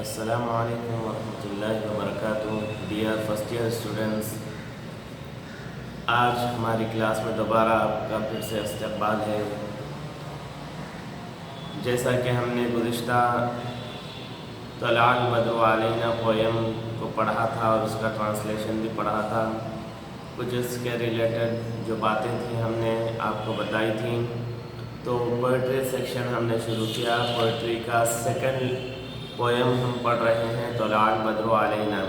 السلام علیکم ورحمۃ اللہ وبرکاتہ۔ ڈیئر فرسٹ ایئر اسٹوڈنٹس، آج ہماری کلاس میں دوبارہ آپ کا پھر سے استقبال ہے۔ جیسا کہ ہم نے گزشتہ طلع البدر علینا پویم کو پڑھا تھا اور اس کا ٹرانسلیشن بھی پڑھا تھا، کچھ اس کے ریلیٹڈ جو باتیں تھیں ہم نے آپ کو بتائی تھیں۔ تو پوئٹری سیکشن ہم نے شروع کیا۔ پوئٹری کا سیکنڈ پویم ہم پڑھ رہے ہیں طلع البدر علینا۔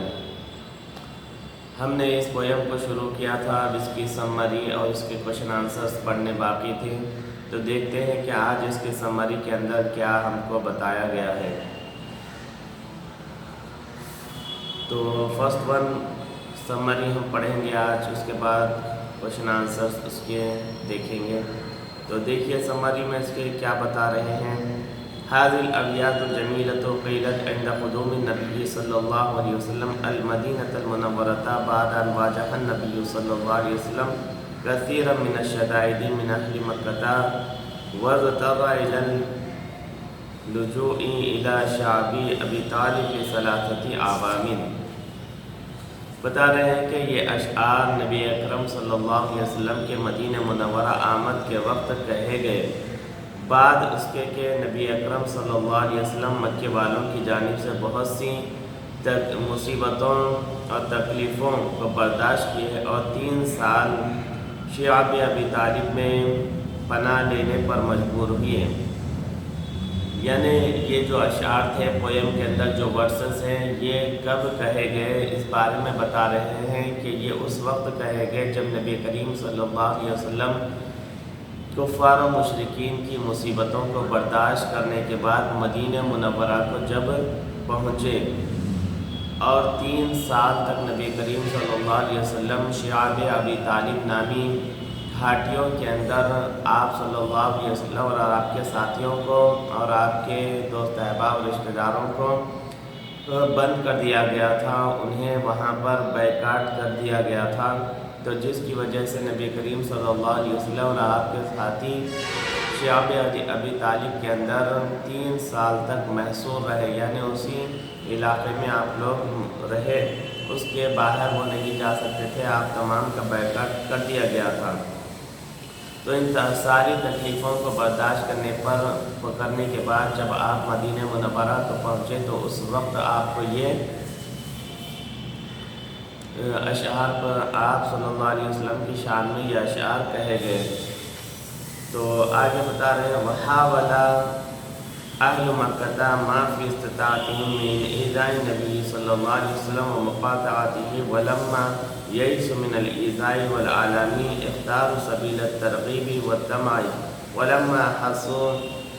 ہم نے اس پویم کو شروع کیا تھا، اب اس کی سمری اور اس کے کوشچن آنسرز پڑھنے باقی تھے، تو دیکھتے ہیں کہ آج اس کی سمری کے اندر کیا ہم کو بتایا گیا ہے۔ تو فرسٹ ون سمری ہم پڑھیں گے آج، اس کے بعد کوشچن آنسرز اس کے دیکھیں گے۔ تو دیکھیے سمری میں اس کے کیا بتا رہے ہیں۔ هذه الابیات الجمیلۃ قیلت عند قدوم النبی صلی اللہ علیہ وسلم المدینۃ المنورۃ بعد ان واجہ النبی صلی اللہ علیہ وسلم کثیرا من الشدائد من اہل مکہ واضطر الى اللجوء الى شعب ابی طالب لثلاثۃ عوامل۔ بتا رہے ہیں کہ یہ اشعار نبی اکرم صلی اللہ علیہ وسلم کے مدینہ منورہ آمد کے وقت کہے گئے، بعد اس کے کہ نبی اکرم صلی اللہ علیہ وسلم مکے والوں کی جانب سے بہت سی مصیبتوں اور تکلیفوں کو برداشت کیے اور 3 سال شعب ابی طالب میں پناہ لینے پر مجبور ہوئے۔ یعنی یہ جو اشعار تھے پویم کے اندر جو ورسز ہیں، یہ کب کہے گئے اس بارے میں بتا رہے ہیں کہ یہ اس وقت کہے گئے جب نبی کریم صلی اللہ علیہ وسلم کفار و مشرکین کی مصیبتوں کو برداشت کرنے کے بعد مدینہ منورہ کو جب پہنچے اور 3 سال تک نبی کریم صلی اللہ علیہ وسلم شعب ابی طالب نامی گھاٹیوں کے اندر آپ صلی اللہ علیہ وسلم اور آپ کے ساتھیوں کو اور آپ کے دوست احباب رشتہ داروں کو بند کر دیا گیا تھا، انہیں وہاں پر بیکاٹ کر دیا گیا تھا، تو جس کی وجہ سے نبی کریم صلی اللہ علیہ وسلم اور آپ کے ساتھی شعب ابی طالب کے اندر 3 سال تک محصور رہے، یعنی اسی علاقے میں آپ لوگ رہے، اس کے باہر وہ نہیں جا سکتے تھے، آپ تمام کا بیکاٹ کر دیا گیا تھا۔ تو ان ساری تکلیفوں کو برداشت کرنے کے بعد جب آپ مدینہ منورہ کو پہنچے تو اس وقت آپ کو یہ اشعار پر آپ صلی اللہ علیہ وسلم کی شان میں یہ اشعار کہے گئے۔ تو آگے بتا رہے ہیں وحاول اہل مکہ ما فی استطاعتهم من ایذاء النبی صلی اللہ علیہ وسلم ومقاطعته ولما یئس من الایذاء والآلام اختاروا سبیل الترغیب والطمع ولما حسوا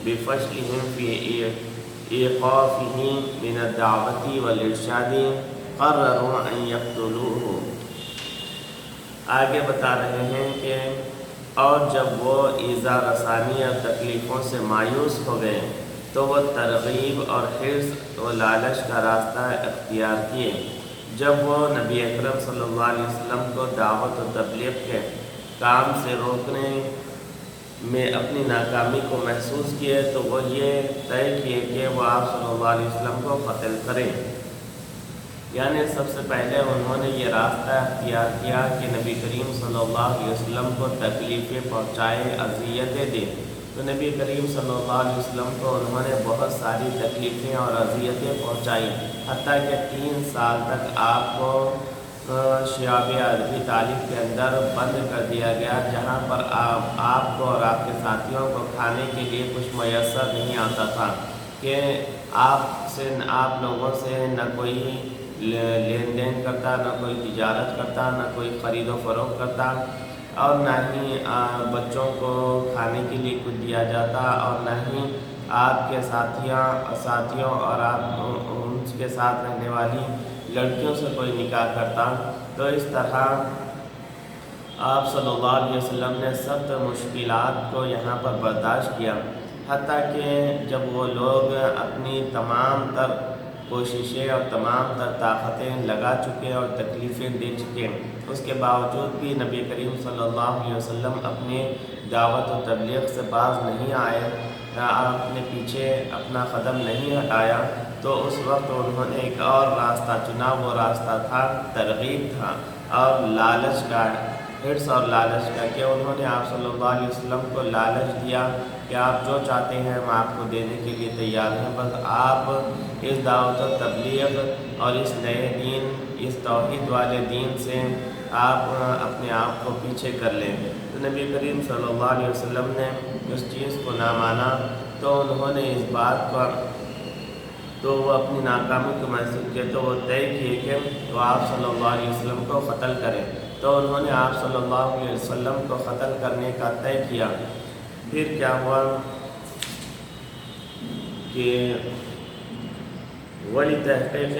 بفشلهم فی ایقافه من الدعوة والارشاد قرروا ان یقتلوہ۔ آگے بتا رہے ہیں کہ اور جب وہ ایذا رسانی اور تکلیفوں سے مایوس ہو گئے تو وہ ترغیب اور حرص و لالچ کا راستہ اختیار کیے۔ جب وہ نبی اکرم صلی اللہ علیہ وسلم کو دعوت و تبلیغ کے کام سے روکنے میں اپنی ناکامی کو محسوس کیے تو وہ یہ طے کیے کہ وہ آپ صلی اللہ علیہ وسلم کو قتل کریں۔ یعنی سب سے پہلے انہوں نے یہ راستہ اختیار کیا کہ نبی کریم صلی اللہ علیہ وسلم کو تکلیفیں پہنچائے، اذیتیں دے۔ تو نبی کریم صلی اللہ علیہ وسلم کو انہوں نے بہت ساری تکلیفیں اور اذیتیں پہنچائی، حتیٰ کہ 3 سال تک آپ کو شعب ابی طالب کے اندر بند کر دیا گیا، جہاں پر آپ کو اور آپ کے ساتھیوں کو کھانے کے لیے کچھ میسر نہیں آتا تھا، کہ آپ لوگوں سے نہ کوئی لین دین کرتا، نہ کوئی تجارت کرتا، نہ کوئی خرید و فروخت کرتا، اور نہ ہی بچوں کو کھانے کے لیے کچھ دیا جاتا، اور نہ ہی آپ کے ساتھیوں اور آپ ان کے ساتھ رہنے والی لڑکیوں سے کوئی نکاح کرتا۔ تو اس طرح آپ صلی اللہ علیہ وسلم نے سخت مشکلات کو یہاں پر برداشت کیا، حتیٰ کہ جب وہ لوگ اپنی تمام تر کوششیں اور تمام تر طاقتیں لگا چکے اور تکلیفیں دے چکے، اس کے باوجود بھی نبی کریم صلی اللہ علیہ وسلم اپنے دعوت و تبلیغ سے باز نہیں آئے، آپ نے پیچھے اپنا قدم نہیں ہٹایا تو اس وقت انہوں نے ایک اور راستہ چنا، وہ راستہ تھا ترغیب تھا اور لالچ کا، حرص اور لالچ کا، کہ انہوں نے آپ صلی اللہ علیہ وسلم کو لالچ دیا کہ آپ جو چاہتے ہیں ہم آپ کو دینے کے لیے تیار ہیں، بس آپ اس دعوت و تبلیغ اور اس نئے دین، اس توحید والے دین سے آپ اپنے آپ کو پیچھے کر لیں۔ تو نبی کریم صلی اللہ علیہ وسلم نے اس چیز کو نہ مانا، تو انہوں نے اس بات کو، تو وہ اپنی ناکامی کو محسوس کیا، تو وہ طے کیے کہ وہ آپ صلی اللہ علیہ وسلم کو قتل کریں، تو انہوں نے آپ صلی اللہ علیہ وسلم کو قتل کرنے کا طے کیا۔ پھر کیا ہوا کہ وَلِتَحْقِيقٍ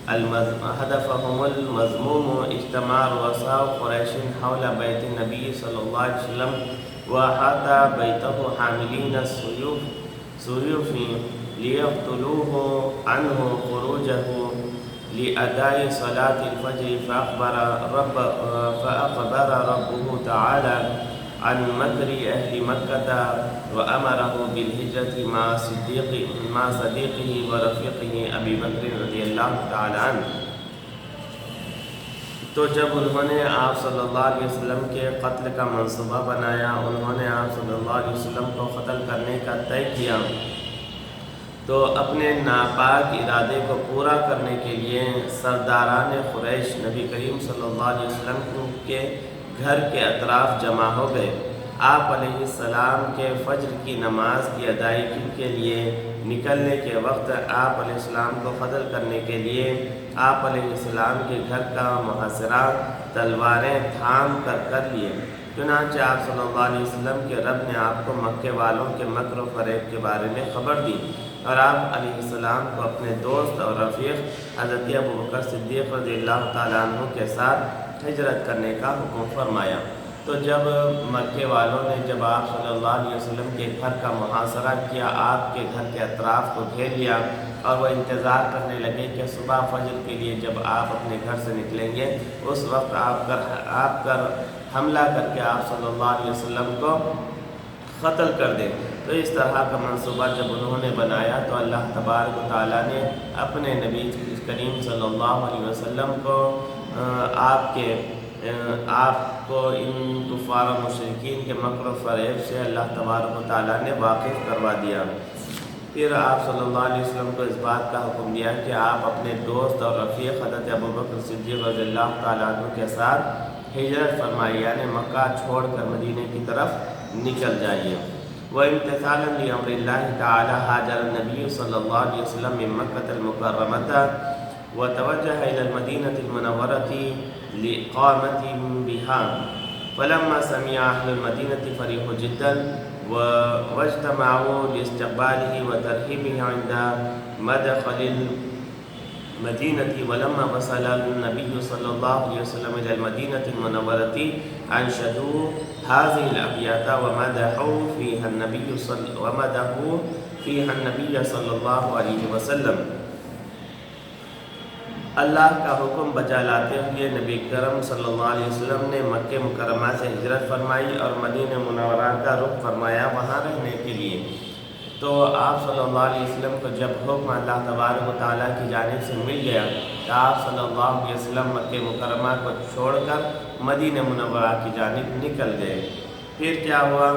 هدفهم المذموم اجتماع رؤساء قریش حول بیت النبی صلی اللہ علیہ وسلم وأحاط بیته حاملین السیوف ليقتلوه عنه خروجه لأداء صلاة الفجر، فأخبر ربه تعالى عن مكر أهل مكة وأمره بالهجرة مع صديقه ورفيقه أبي بكر رضي الله تعالى عنه۔ تو جب انہوں نے آپ صلی اللہ علیہ وسلم کے قتل کا منصوبہ بنایا، انہوں نے آپ صلی اللہ علیہ وسلم کو قتل کرنے کا طے کیا، تو اپنے ناپاک ارادے کو پورا کرنے کے لیے سرداران قریش نبی کریم صلی اللہ علیہ وسلم کے گھر کے اطراف جمع ہو گئے۔ آپ علیہ السلام کے فجر کی نماز کی ادائیگی کے لیے نکلنے کے وقت آپ علیہ السلام کو قتل کرنے کے لیے آپ علیہ السلام کے گھر کا محاصرہ تلواریں تھام کر لیے۔ چنانچہ آپ صلی اللہ علیہ وسلم کے رب نے آپ کو مکے والوں کے مکر و فریب کے بارے میں خبر دی، اور آپ علیہ السلام کو اپنے دوست اور رفیق حضرت ابوبکر صدیق رضی اللہ تعالیٰ عنہ کے ساتھ ہجرت کرنے کا حکم فرمایا۔ تو جب مکے والوں نے جب آپ صلی اللہ علیہ وسلم کے گھر کا محاصرہ کیا، آپ کے گھر کے اطراف کو گھیر لیا، اور وہ انتظار کرنے لگے کہ صبح فجر کے لیے جب آپ اپنے گھر سے نکلیں گے اس وقت آپ حملہ کر کے آپ صلی اللہ علیہ وسلم کو قتل کر دیں۔ تو اس طرح کا منصوبہ جب انہوں نے بنایا تو اللہ تبارک و تعالیٰ نے اپنے نبی کریم صلی اللہ علیہ وسلم کو آپ کو ان کفار و مشرکین کے مکر و فریب سے اللہ تبارک و تعالیٰ نے واقف کروا دیا۔ پھر آپ صلی اللہ علیہ وسلم کو اس بات کا حکم دیا کہ آپ اپنے دوست اور رفیق حضرت ابوبکر صدیق رضی اللہ تعالیٰ عنہ کے ساتھ ہجرت فرمائی، یعنی مکہ چھوڑ کر مدینے کی طرف نکل جائیے۔ وامتثالا لامر اللہ تعالی حاجر النبی صلی اللہ علیہ وسلم من مکۃ المکرمۃ وتوجہ الی المدینۃ المنورۃ لإقامۃ بها، فلما سمع اہل المدینۃ فرحوا جدا واجتمعوا لاستقباله وترحیبه عند مدخل المدینة، ولما وصل النبي صلی اللہ علیہ وسلم إلى المدینة المنورة انشدوا هذه الأبيات ومدحوا فيها النبي صلی اللہ علیہ وسلم۔ اللہ کا حکم بجا لاتے ہوئے نبی کرم صلی اللہ علیہ وسلم نے مکہ مکرمہ سے ہجرت فرمائی اور مدینہ منورہ کا رخ فرمایا وہاں رہنے کے لیے۔ تو آپ صلی اللہ علیہ وسلم کو جب حکم اللہ تبارک و تعالیٰ کی جانب سے مل گیا تو آپ صلی اللہ علیہ وسلم مکہ مکرمہ کو چھوڑ کر مدینہ منورہ کی جانب نکل گئے۔ پھر کیا ہوا؟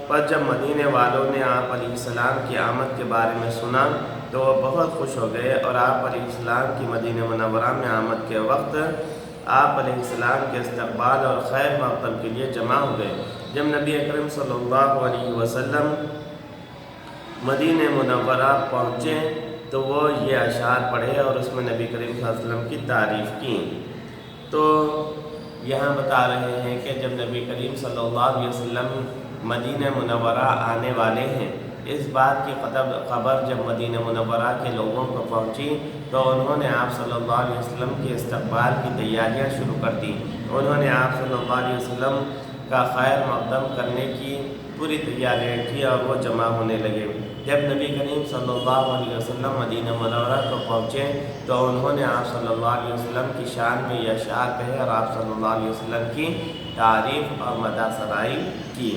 پر جب مدینے والوں نے آپ علیہ السلام کی آمد کے بارے میں سنا تو وہ بہت خوش ہو گئے، اور آپ علیہ السلام کی مدینہ منورہ میں آمد کے وقت آپ علیہ السلام کے استقبال اور خیر مقدم کے لیے جمع ہو گئے۔ جب نبی اکرم صلی اللہ علیہ وسلم مدینہ منورہ پہنچے تو وہ یہ اشعار پڑھے اور اس میں نبی کریم صلی اللہ علیہ وسلم کی تعریف کی۔ تو یہاں بتا رہے ہیں کہ جب نبی کریم صلی اللہ علیہ وسلم مدینہ منورہ آنے والے ہیں، اس بات کی خبر جب مدینہ منورہ کے لوگوں کو پہنچی تو انہوں نے آپ صلی اللہ علیہ وسلم کے استقبال کی تیاریاں شروع کر دی۔ انہوں نے آپ صلی اللہ علیہ وسلم کا خیر مقدم کرنے کی پوری تیاریاں کی اور وہ جمع ہونے لگے۔ جب نبی کریم صلی اللہ علیہ وسلم مدینہ منورہ کو پہنچے تو انہوں نے آپ صلی اللہ علیہ وسلم کی شان میں یہ اشعار کہے اور آپ صلی اللہ علیہ وسلم کی تعریف اور مدح سرائی کی۔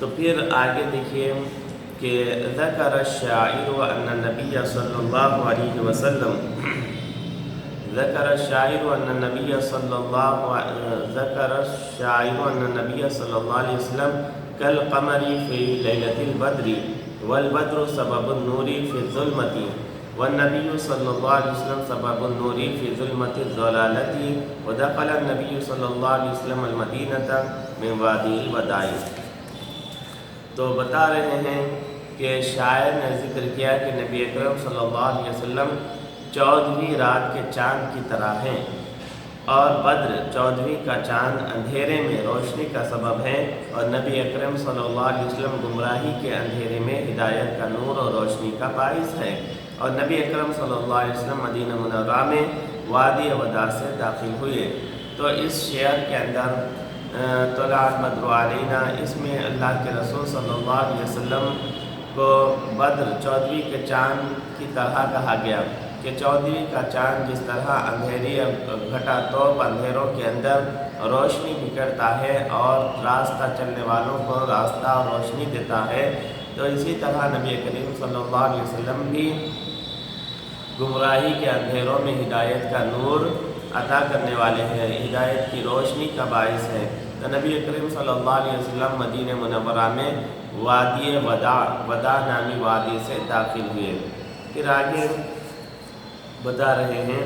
تو پھر آگے دیکھیے کہ ذکر الشاعر ان النبی صلی اللہ علیہ وسلم ذکر الشاعر ان النبی صلی اللہ علیہ وسلم کالقمر فی لیلۃ البدر والبدر سبب النور فی الظلمۃ والنبی صلی اللہ علیہ وسلم سبب النور فی ظلمۃ الضلالۃ ودخل النبی صلی اللہ علیہ وسلم المدینۃ من وادی الوداع۔ تو بتا رہے ہیں کہ شاعر نے ذکر کیا کہ نبی اکرم صلی اللہ علیہ وسلم 14ویں رات کے چاند کی طرح ہیں، اور بدر 14ویں کا چاند اندھیرے میں روشنی کا سبب ہے، اور نبی اکرم صلی اللہ علیہ وسلم گمراہی کے اندھیرے میں ہدایت کا نور اور روشنی کا باعث ہے۔ اور نبی اکرم صلی اللہ علیہ وسلم مدینہ منورہ میں وادی وداع سے داخل ہوئے۔ تو اس شعر کے اندر طلع البدر علینا، اس میں اللہ کے رسول صلی اللہ علیہ وسلم کو بدر 14ویں کے چاند کی طرح کہا گیا کہ 14ویں کا چاند جس طرح اندھیری گھٹا توپ اندھیروں کے اندر روشنی بکھیرتا ہے اور راستہ چلنے والوں کو راستہ اور روشنی دیتا ہے، تو اسی طرح نبی کریم صلی اللہ علیہ وسلم بھی گمراہی کے اندھیروں میں ہدایت کا نور عطا کرنے والے ہیں، ہدایت کی روشنی کا باعث ہے۔ تو نبی کریم صلی اللہ علیہ وسلم مدینہ منورہ میں وادی وداع نامی وادی سے داخل ہوئے۔ پھر آگے بتا رہے ہیں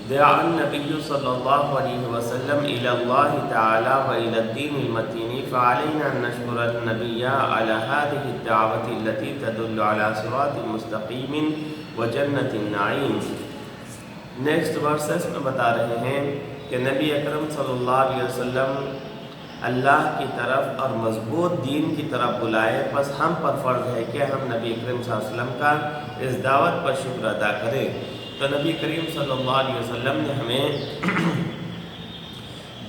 دعا النبی صلی اللہ علیہ وسلم الی اللہ تعالی و الی الدین المتین فعلینا ان نشکر النبی علی هذه الدعوة التي تدل على صراط مستقیم و جنت النعیم۔ نیکسٹ ورسز میں بتا رہے ہیں کہ نبی اکرم صلی اللہ علیہ وسلم اللہ کی طرف اور مضبوط دین کی طرف بلائے، بس ہم پر فرض ہے کہ ہم نبی کریم صلی اللہ علیہ وسلم کا اس دعوت پر شکر ادا کریں۔ تو نبی کریم صلی اللہ علیہ وسلم نے ہمیں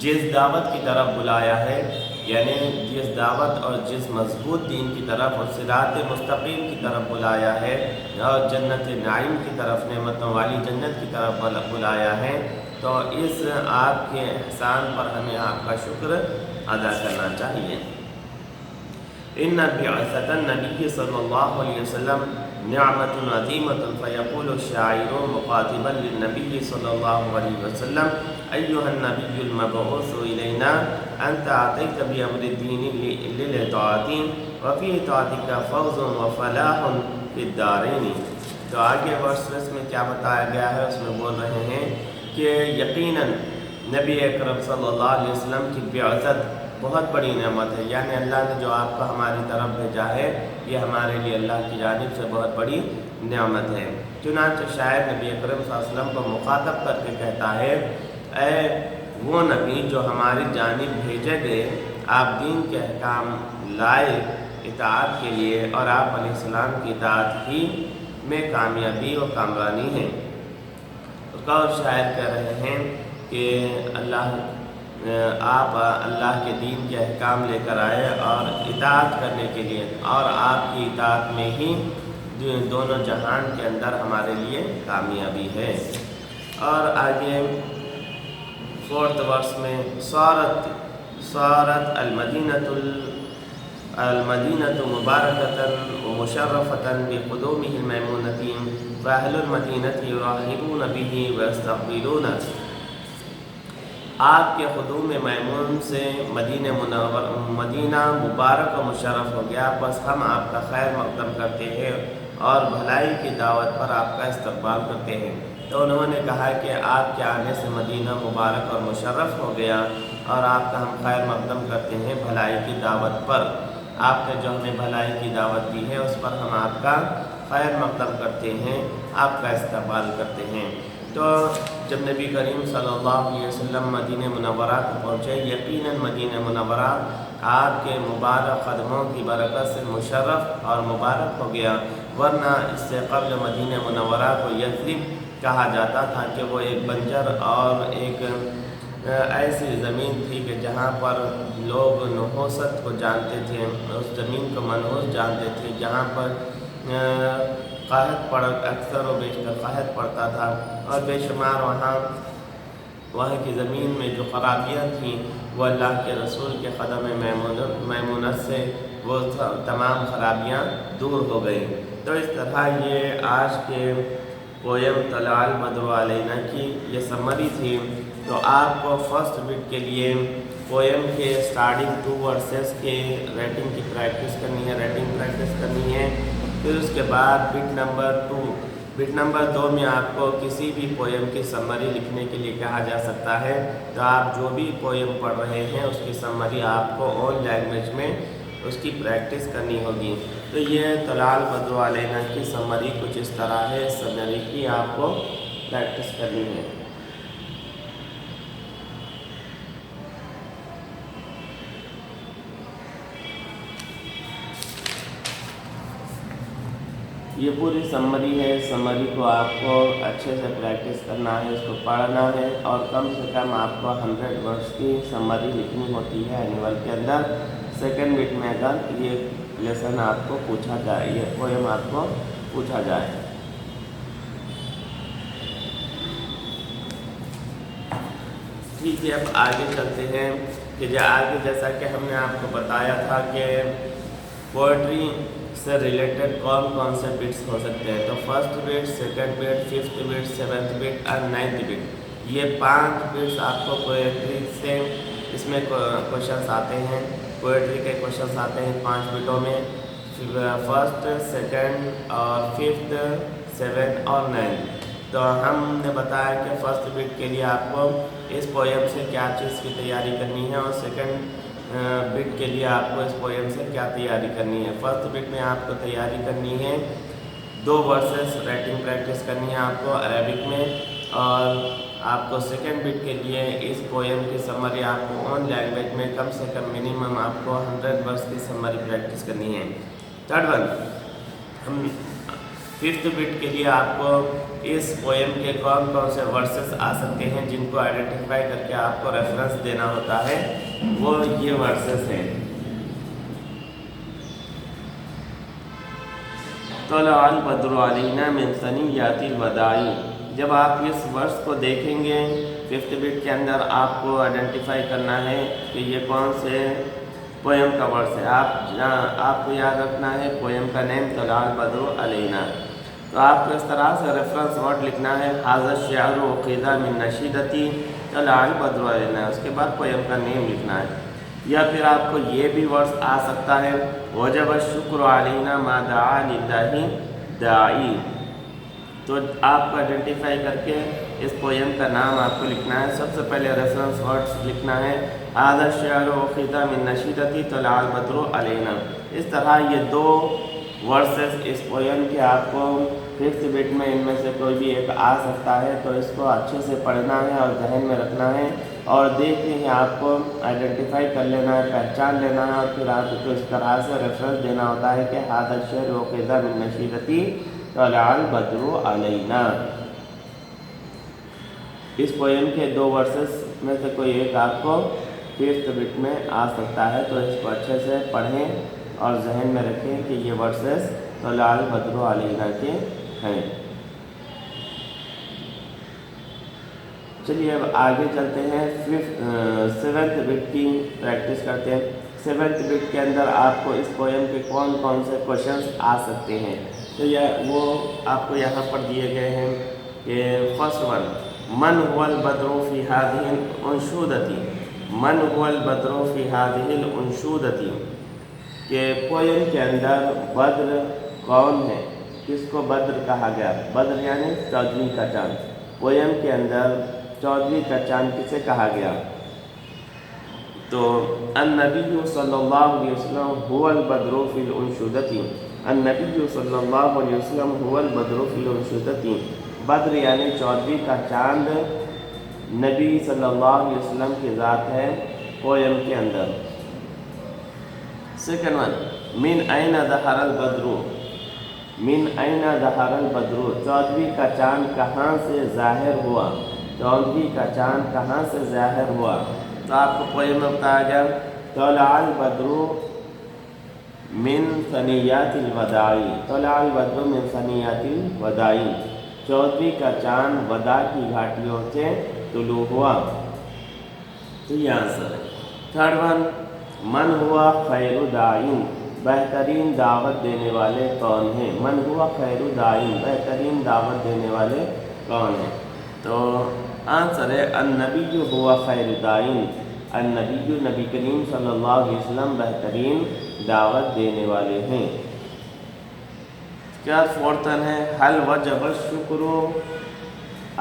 جس دعوت کی طرف بلایا ہے، یعنی جس دعوت اور جس مضبوط دین کی طرف اور صراط مستقیم کی طرف بلایا ہے، اور جنت نعیم کی طرف نعمتوں والی جنت کی طرف بلایا ہے، تو اس آپ کے احسان پر ہمیں آپ کا شکر ادا کرنا چاہیے۔ ان بعثۃ النبی صلی اللہ علیہ وسلم نعمت عظیمۃ فیقول الشاعر مخاطبا للنبی صلی اللہ علیہ وسلم ایھا النبی المبعوث الینا انت اعطیت بامر الدین للاطاعۃ وفی اطاعتک فوز وفلاح فی الدارین۔ تو آگے ورسز میں کیا بتایا گیا ہے، اس میں بول رہے ہیں کہ یقیناً نبی اکرم صلی اللہ علیہ وسلم کی بعثت بہت بڑی نعمت ہے، یعنی اللہ نے جو آپ کو ہماری طرف بھیجا ہے یہ ہمارے لیے اللہ کی جانب سے بہت بڑی نعمت ہے۔ چنانچہ شاعر نبی اکرم صلی اللہ علیہ وسلم کو مخاطب کر کے کہتا ہے، اے وہ نبی جو ہماری جانب بھیجے گئے، آپ دین کے احکام لائے اطاعت کے لیے، اور آپ علیہ السلام کی اطاعت ہی میں کامیابی و کامرانی ہے۔ اور شاعر کہہ رہے ہیں کہ آپ اللہ کے دین کے احکام لے کر آئے اور اطاعت کرنے کے لیے، اور آپ کی اطاعت میں ہی دونوں جہان کے اندر ہمارے لیے کامیابی ہے۔ اور آگے 4th ورس میں صارت المدینۃ مبارکۃ ومشرفۃ بقدومہ المیمونۃ فاہل المدینۃ یرحبون بہ ویستقبلون۔ آپ کے قدوم میمون سے مدینہ مبارک و مشرف ہو گیا، بس ہم آپ کا خیر مقدم کرتے ہیں اور بھلائی کی دعوت پر آپ کا استقبال کرتے ہیں۔ تو انہوں نے کہا کہ آپ کے آنے سے مدینہ مبارک اور مشرف ہو گیا، اور آپ کا ہم خیر مقدم کرتے ہیں بھلائی کی دعوت پر۔ آپ نے جو ہمیں بھلائی کی دعوت دی ہے اس پر ہم آپ کا خیر مقدم کرتے ہیں، آپ کا استقبال کرتے ہیں۔ تو جب نبی کریم صلی اللہ علیہ وسلم مدینہ منورہ کو پہنچے، یقیناً مدینہ منورہ آپ کے مبارک قدموں کی برکت سے مشرف اور مبارک ہو گیا، ورنہ اس سے قبل مدینہ منورہ کو یثرب کہا جاتا تھا کہ وہ ایک بنجر اور ایک ایسی زمین تھی کہ جہاں پر لوگ نحوست کو جانتے تھے، اس زمین کو منحوس جانتے تھے، جہاں پر قحط اکثر و بیشتر قحط پڑتا تھا، اور بے شمار وہاں کی زمین میں جو خرابیاں تھیں وہ اللہ کے رسول کے قدم میمونت سے وہ تمام خرابیاں دور ہو گئیں۔ تو اس طرح یہ آج کے پویم طلع البدر علینا کی یہ سمری تھی۔ تو آپ کو فرسٹ بٹ کے لیے پویم کے سٹارٹنگ 2 ورسز کے ریٹنگ کی پریکٹس کرنی ہے، پھر اس کے بعد بٹ نمبر 2 میں آپ کو کسی بھی پویم کی سمری لکھنے کے لیے کہا جا سکتا ہے۔ تو آپ جو بھی پویم پڑھ رہے ہیں اس کی سمری آپ کو اون لینگویج میں اس کی پریکٹس کرنی ہوگی۔ تو یہ طلع البدر علینا کی سمری کچھ اس طرح ہے، سمری کی آپ کو پریکٹس کرنی ہے۔ یہ پوری سمری ہے، سمری کو آپ کو اچھے سے پریکٹس کرنا ہے، اس کو پڑھنا ہے، اور کم سے کم آپ کو 100 ورڈز کی سمری لکھنی ہوتی ہے اینول کے اندر۔ سیکنڈ بٹ میں اگر یہ لیسن آپ کو پوچھا جائے، یہ پویم آپ کو پوچھا جائے۔ ٹھیک ہے، اب آگے چلتے ہیں کہ آگے جیسا کہ ہم نے آپ کو بتایا تھا کہ پوئٹری سے ریلیٹڈ کون سے بٹس ہو سکتے ہیں۔ تو first but, second but, fifth bit, seventh bit اور 9th بٹ، یہ 5 بٹس آپ کو پوئٹری سے اس میں کوشچنس آتے ہیں، پوئٹری کے کوشچنس آتے ہیں 5 بٹوں میں، فرسٹ، سیکنڈ اور ففتھ، 7 اور 9۔ تو ہم نے بتایا کہ فرسٹ بٹ کے لیے آپ کو اس پویم سے کیا چیز کی تیاری کرنی ہے، اور سیکنڈ بٹ کے لیے آپ کو اس پویم سے کیا تیاری کرنی ہے۔ فرسٹ بٹ میں آپ کو تیاری کرنی ہے 2 ورسز رائٹنگ پریکٹس کرنی ہے آپ کو عربک میں، اور آپ کو سیکنڈ بٹ کے لیے اس پویم کی سمری آپ کو اون لینگویج میں کم سے کم منیمم آپ کو 100 ورڈز کی سمری پریکٹس کرنی ہے۔ تھرڈ ون، ففتھ بٹ کے لیے آپ کو اس پویم کے کون سے ورسز آ سکتے ہیں جن کو آئیڈینٹیفائی کر کے آپ کو ریفرنس دینا ہوتا ہے، وہ یہ ورسز ہیں۔ طلع البدر علینا من ثنیات الوداع، جب آپ اس ورس کو دیکھیں گے 5th بٹ کے اندر آپ کو آئیڈینٹیفائی کرنا ہے کہ یہ کون سے پویم کا ورس ہے۔ آپ کو یاد رکھنا ہے پویم کا نیم طلع البدر علینا۔ تو آپ کو اس طرح سے ریفرنس ورڈ لکھنا ہے، ھذا الشعر اخذ من نشیدتی طلع البدر علینا، اس کے بعد پویم کا نیم لکھنا ہے۔ یا پھر آپ کو یہ بھی ورڈ آ سکتا ہے، وجب الشکر علینا ما دعا للہ داعی۔ تو آپ کو آئیڈینٹیفائی کر کے اس پویم کا نام آپ کو لکھنا ہے۔ سب سے پہلے ریفرنس ورڈز لکھنا ہے، ھذا الشعر اخذ من نشیدتی طلع البدر علینا۔ اس طرح یہ 2 ورسز اس پویم کے آپ کو 5th بٹ میں ان میں سے کوئی بھی ایک آ سکتا ہے، تو اس کو اچھے سے پڑھنا ہے اور ذہن میں رکھنا ہے، اور دیکھتے ہیں آپ کو آئیڈینٹیفائی کر لینا ہے، پہچان لینا ہے، اور پھر آپ کو اس طرح سے ریفرنس دینا ہوتا ہے کہ ھذا الشعر اخذ من نشیدتی طلع البدر علینا۔ اس پویم کے 2 ورسز میں سے کوئی ایک آپ کو 5th بٹ میں آ سکتا ہے، تو اس کو اچھے سے پڑھیں اور ذہن میں رکھیں کہ یہ ورسز طلع البدر علینا کے ہیں۔ چلیے اب آگے چلتے ہیں، 7th بٹ کی پریکٹس کرتے ہیں۔ 7th بٹ کے اندر آپ کو اس پویم کے کون سے کوشچنس آ سکتے ہیں، تو وہ آپ کو یہاں پر دیے گئے ہیں کہ فرسٹ ون، من هو البدر فی هذه الانشودۃ، من هو البدر فی هذه الانشودۃ، کہ پویم کے اندر بدر کون ہے، کس کو بدر کہا گیا، بدر یعنی 14ویں کا چاند، پویم کے اندر 14ویں کا چاند کسے کہا گیا، تو النبی صلی اللہ علیہ وسلم هو البدر فی الانشودۃ، النبی صلی اللہ علیہ وسلم هو البدر فی الانشودۃ، بدر یعنی 14ویں کا چاند نبی صلی اللہ علیہ وسلم کی ذات ہے پویم کے اندر۔ سیکنڈ ون، من این ظہر البدر، من این ظہر البدر، 14ویں کا چاند کہاں سے ظاہر ہوا، 14ویں کا چاند کہاں سے ظاہر ہوا، تو آپ کو پویم میں بتایا گیا طلع البدر من ثنیات الوداع، طلع البدر من ثنیات الوداع، 14ویں کا چاند وداع کی گھاٹیوں سے طلوع ہوا، تو یہ آنسر ہے۔ تھرڈ ون، من ہوا خیر داعین، بہترین دعوت دینے والے کون ہیں؟ من ہوا خیر داعٍ، بہترین دعوت دینے والے کون ہیں؟ تو آنسر ہے النبی ہوا خیر داعٍ، النبی نبی کریم صلی اللہ علیہ وسلم بہترین دعوت دینے والے ہیں۔ کیا فورتن ہے حل وجب الشکر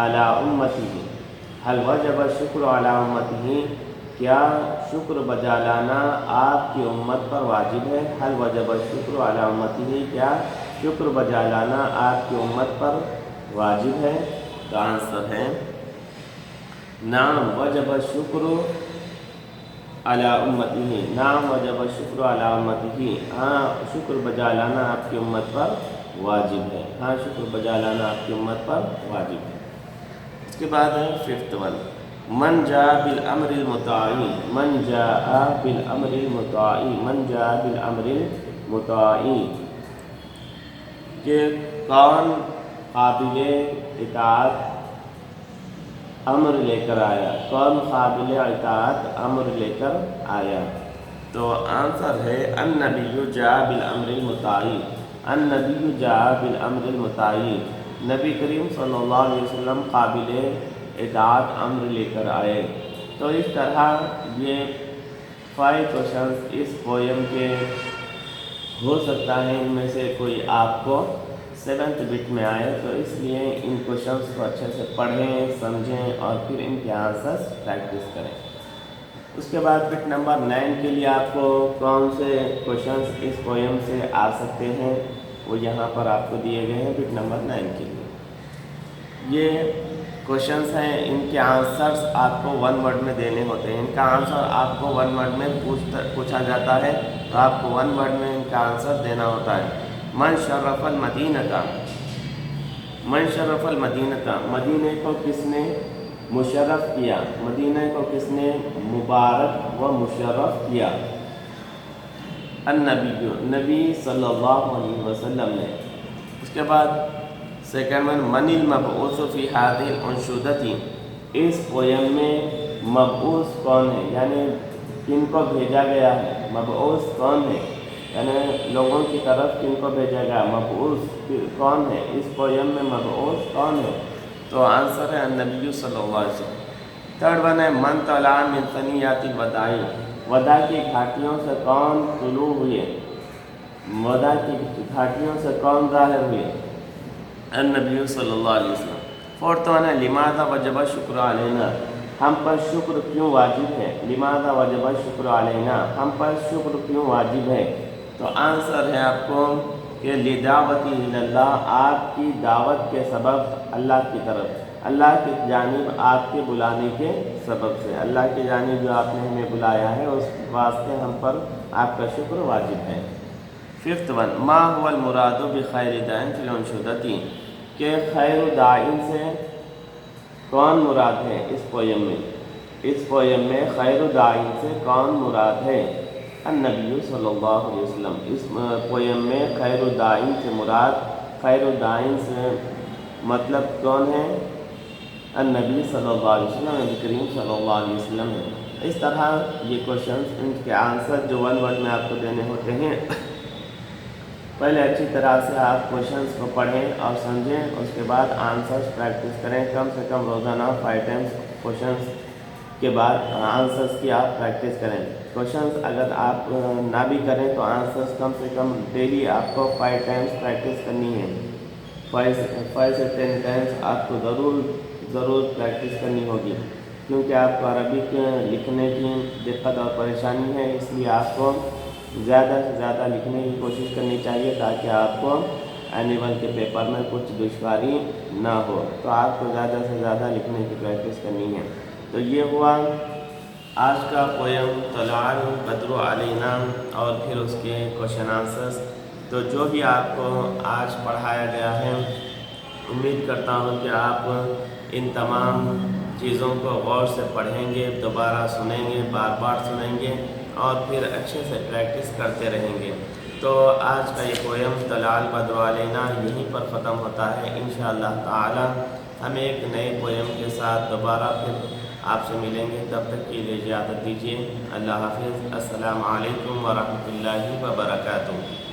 علی امتہ، حل وجب الشکر علی امتہ، کیا شکر بجا لانا آپ کی امت پر واجب ہے؟ حل وجب الشکر علی امتہ، کیا شکر بجا لانا آپ کی امت پر واجب ہے؟ تو آنسر ہے نعم وجب الشکر علی امتہ، نعم وجب الشکر علی امتہ، ہاں شکر بجا لانا آپ کی امت پر واجب ہے، ہاں شکر بجا لانا آپ کی امت پر واجب ہے۔ اس کے بعد ہے ففتھ ون، من جاء بالامر المطاع، من جاء بالامر المطاع، من جاء بالامر المطاع، کہ کون قابل اطاعت امر لے کر آیا، کون قابل اطاعت امر لے کر آیا؟ تو آنسر ہے النبی جاء بالامر المطاع، النبی جاء بالامر المطاع، نبی کریم صلی اللہ علیہ وسلم قابل اطاعت امر لے کر آئے۔ تو اس طرح یہ 5 کوشچنس اس پویم کے ہو سکتا ہے ان میں سے کوئی آپ کو 7th بٹ میں آئے، تو اس لیے ان کوشچنس کو اچھے سے پڑھیں، سمجھیں اور پھر ان کے آنسرس پریکٹس کریں۔ اس کے بعد بٹ نمبر 9 کے لیے آپ کو کون سے کوشچنس اس پویم سے آ سکتے ہیں وہ یہاں پر آپ کو دیے گئے ہیں بٹ نمبر 9 کے لیے۔ یہ کوشچنس ہیں، ان کے آنسرس آپ کو 1 ورڈ میں دینے ہوتے ہیں، ان کا آنسر آپ کو 1 ورڈ میں پوچھا جاتا ہے تو آپ کو 1 ورڈ میں ان کا آنسر دینا ہوتا ہے۔ من شرف المدینہ، من شرف المدینہ، مدینہ کو کس نے مشرف کیا، مدینہ کو کس نے مبارک و مشرف کیا؟ النبی، نبی صلی اللہ علیہ وسلم نے۔ اس کے بعد سیکنڈ ون، من المبعوث فی ہذہ الانشودۃ، اس پویم میں مبعوث کون ہے، یعنی کن کو بھیجا گیا ہے، مبعوث کون ہے، یعنی لوگوں کی طرف کن کو بھیجا گیا، مبعوث کون ہے، اس پویم میں مبعوث کون ہے؟ تو آنسر ہے النبی صلی اللہ علیہ وسلم۔ تھرڈ ون ہے من طلع من ثنیات الوداع، وداع کی گھاٹیوں سے کون طلوع ہوئے، وداع کی گھاٹیوں سے کون ظاہر ہوئے؟ النبی صلی اللہ علیہ وسلم۔ فورتھ ون ہے لماذا وجب الشکر علینا، ہم پر شکر کیوں واجب ہے، لماذا وجب الشکر علینا، ہم پر شکر کیوں واجب ہے؟ تو آنسر ہے آپ کو کہ لدعوتی اللہ، آپ کی دعوت کے سبب اللہ کی طرف، اللہ کی جانب آپ کے بلانے کے سبب سے، اللہ کی جانب جو آپ نے ہمیں بلایا ہے اس واسطے ہم پر آپ کا شکر واجب ہے۔ ففتھ ون، ما هو المراد بخیر داع فی الانشودۃ، کہ خیر داع سے کون مراد ہے اس پویم میں، اس پویم میں خیر داع سے کون مراد ہے؟ النبی صلی اللہ علیہ وسلم، اس پویم میں خیر داع سے مراد، خیر داع سے مطلب کون ہے؟ النبی صلی اللہ علیہ وسلم، نبی کریم صلی اللہ علیہ وسلم ہے۔ اس طرح یہ کوشچنس، ان کے آنسر جو 1 ورڈ میں آپ کو دینے ہوتے ہیں، پہلے اچھی طرح سے آپ کوشچنس کو پڑھیں اور سمجھیں، اس کے بعد آنسرس پریکٹس کریں، کم سے کم روزانہ 5 ٹائمس کوشچنس کے بعد آنسرس کی آپ پریکٹس کریں۔ کوشچنس اگر آپ نہ بھی کریں تو آنسرس کم سے کم ڈیلی آپ کو 5 ٹائمس پریکٹس کرنی ہے، 5 سے 10 ٹائمس آپ کو ضرور پریکٹس کرنی ہوگی، کیونکہ آپ کو عربک لکھنے کی دقت اور پریشانی ہے، اس لیے آپ کو زیادہ سے زیادہ لکھنے کی کوشش کرنی چاہیے تاکہ آپ کو اینیول کے پیپر میں کچھ دشواری نہ ہو، تو آپ کو زیادہ سے زیادہ لکھنے کی پریکٹس کرنی ہے۔ تو یہ ہوا آج کا پویم طلع البدر علینا اور پھر اس کے کوشچن آنسرس۔ تو جو بھی آپ کو آج پڑھایا گیا ہے، امید کرتا ہوں کہ آپ ان تمام چیزوں کو غور سے پڑھیں گے، دوبارہ سنیں گے، بار بار سنیں گے اور پھر اچھے سے پریکٹس کرتے رہیں گے۔ تو آج کا یہ پویم طلع البدر علینا یہیں پر ختم ہوتا ہے۔ انشاءاللہ تعالی ہم ایک نئے پویم کے ساتھ دوبارہ پھر آپ سے ملیں گے، تب تک کے لیے اجازت دیجیے۔ اللہ حافظ۔ السلام علیکم ورحمۃ اللہ وبرکاتہ۔